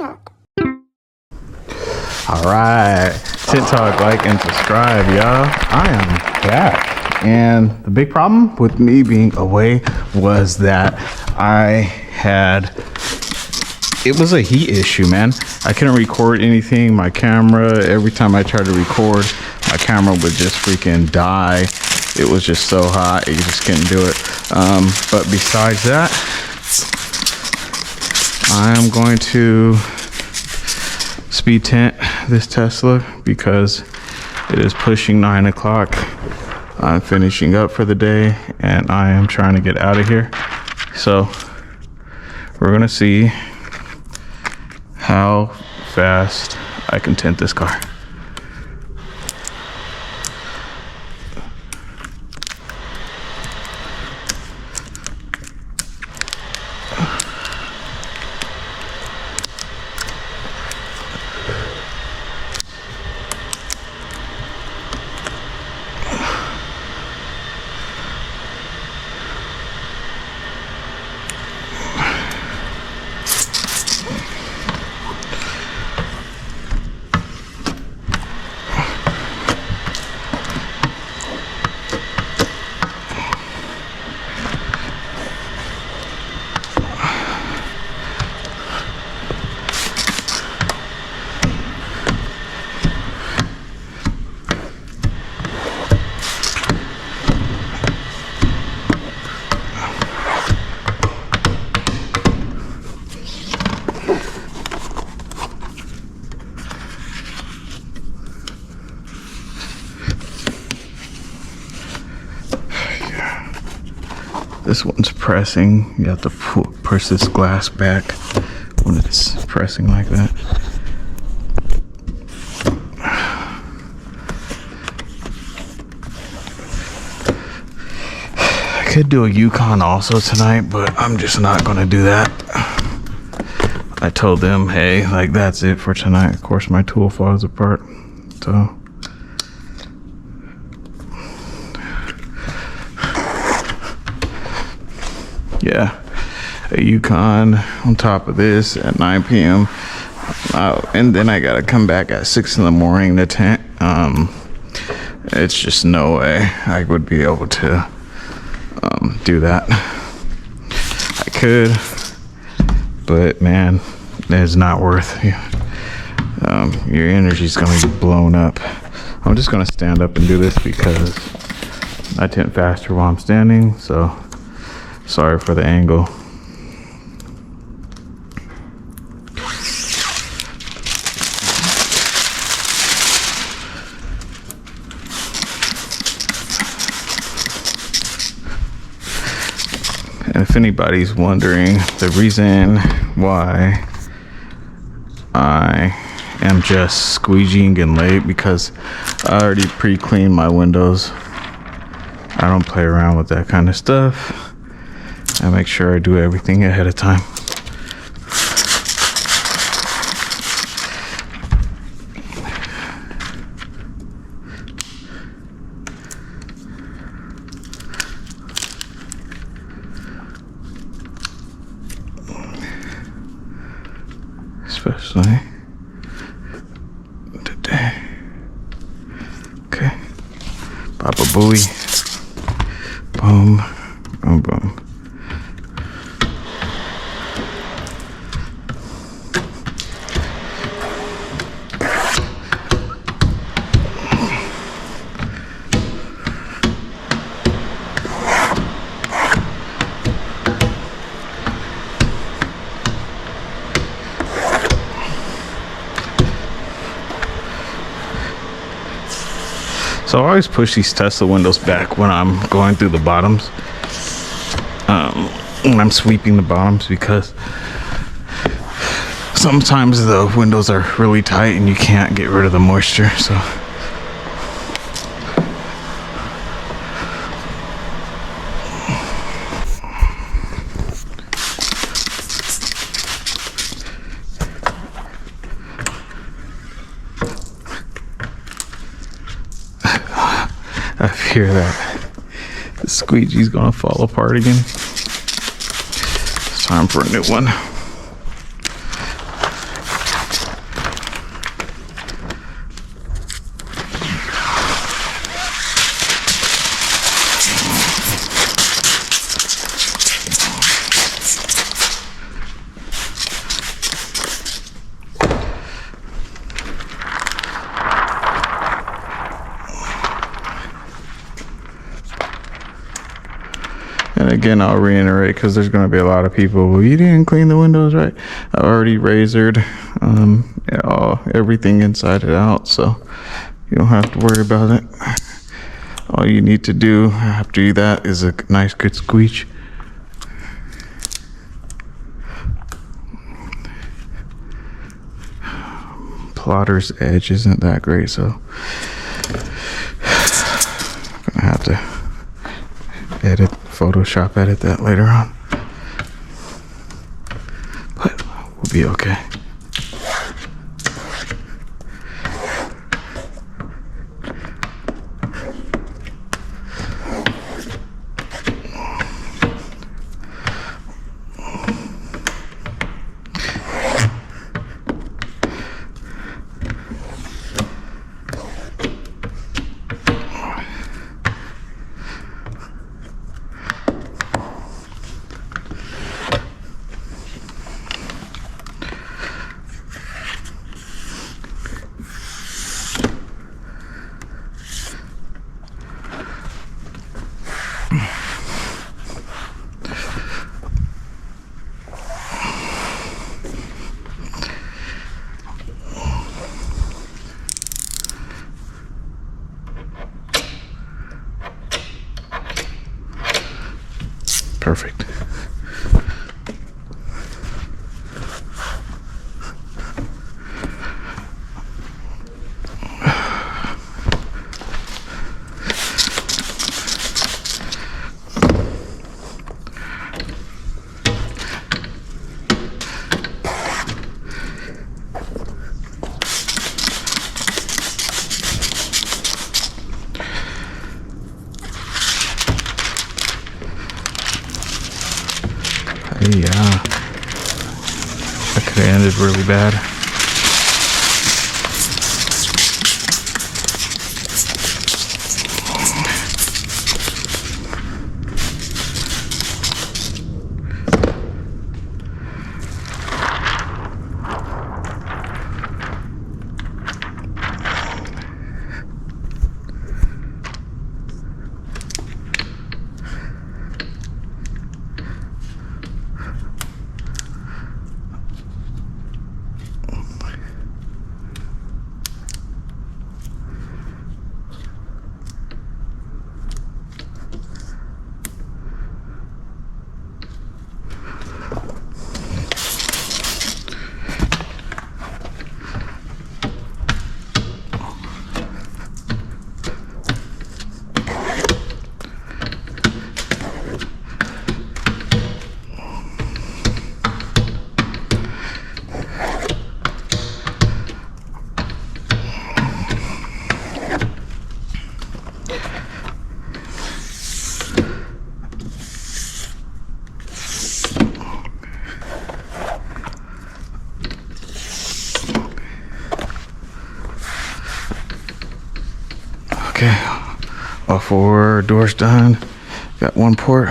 talk. All right, Tint Talk, like and subscribe, y'all. I am back, and the big problem with me being away was that it was a heat issue, man. I couldn't record anything. My camera, every time I tried to record, my camera would just freaking die. It was just so hot, you just couldn't do it. But besides that, I am going to speed tint this Tesla because it is pushing 9 o'clock. I'm finishing up for the day and I am trying to get out of here. So we're gonna see how fast I can tint this car. This one's pressing. You have to push this glass back when it's pressing like that. I could do a Yukon also tonight, but I'm just not gonna do that. I told them, hey, like that's it for tonight. Of course, my tool falls apart, so. Yeah, a Yukon on top of this at 9 p.m. And then I gotta come back at 6 in the morning to tint. It's just no way I would be able to do that. I could, but man, it's not worth it. Your energy's gonna be blown up. I'm just gonna stand up and do this because I tint faster while I'm standing, so sorry for the angle. And if anybody's wondering the reason why I am just squeegeeing and late, because I already pre-cleaned my windows. I don't play around with that kind of stuff. I make sure I do everything ahead of time. Especially today. Okay. Pop a buoy. Boom. Boom, boom. So I always push these Tesla windows back when I'm going through the bottoms, when I'm sweeping the bottoms, because sometimes the windows are really tight and you can't get rid of the moisture. So I fear that the squeegee's gonna fall apart again. It's time for a new one. again, I'll reiterate because there's going to be a lot of people. Well, you didn't clean the windows right. I already razored everything inside and out, so you don't have to worry about it. All you need to do after that is a nice good squeege. Plotter's edge isn't that great, so I'm gonna have to Photoshop edit that later on, but we'll be okay. Perfect. Yeah, that could have ended really bad. Okay, all four doors done. Got one port.